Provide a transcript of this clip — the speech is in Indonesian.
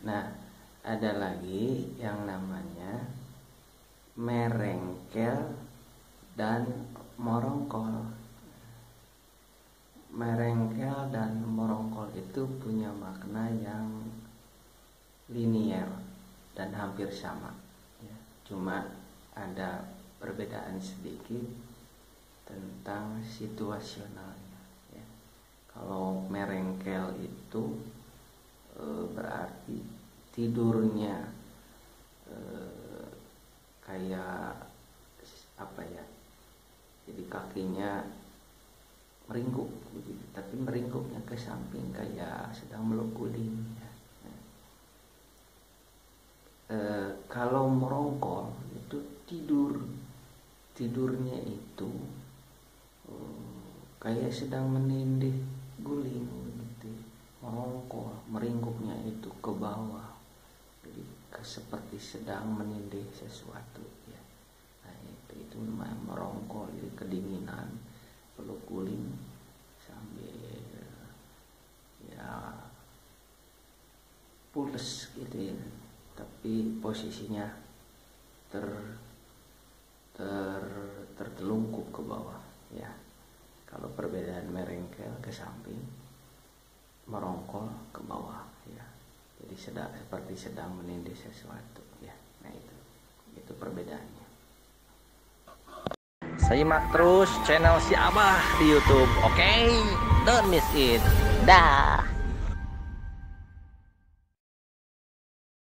Nah, ada lagi yang namanya merengkel dan morongkol. Merengkel dan morongkol itu punya makna yang linier dan hampir sama ya. Cuma ada perbedaan sedikit tentang situasionalnya ya. Kalau merengkel itu berarti tidurnya kayak apa ya, jadi kakinya meringkuk begitu, tapi meringkuknya ke samping kayak sedang meluk guling ya. Kalau merongkol itu tidurnya itu kayak sedang menindih guling gitu. Merongkol, meringkuknya itu ke bawah, jadi seperti sedang menindih sesuatu ya. Nah itu namanya merongkol, jadi kedinginan, peluk guling sambil ya pules gitu ya, tapi posisinya tertelungkup ke bawah ya. Kalau perbedaan merengkel ke samping, merongkol ke bawah ya, jadi seperti sedang menindih sesuatu ya. Nah itu perbedaannya. Simak terus channel si Abah di YouTube, oke? Don't miss it. Dah.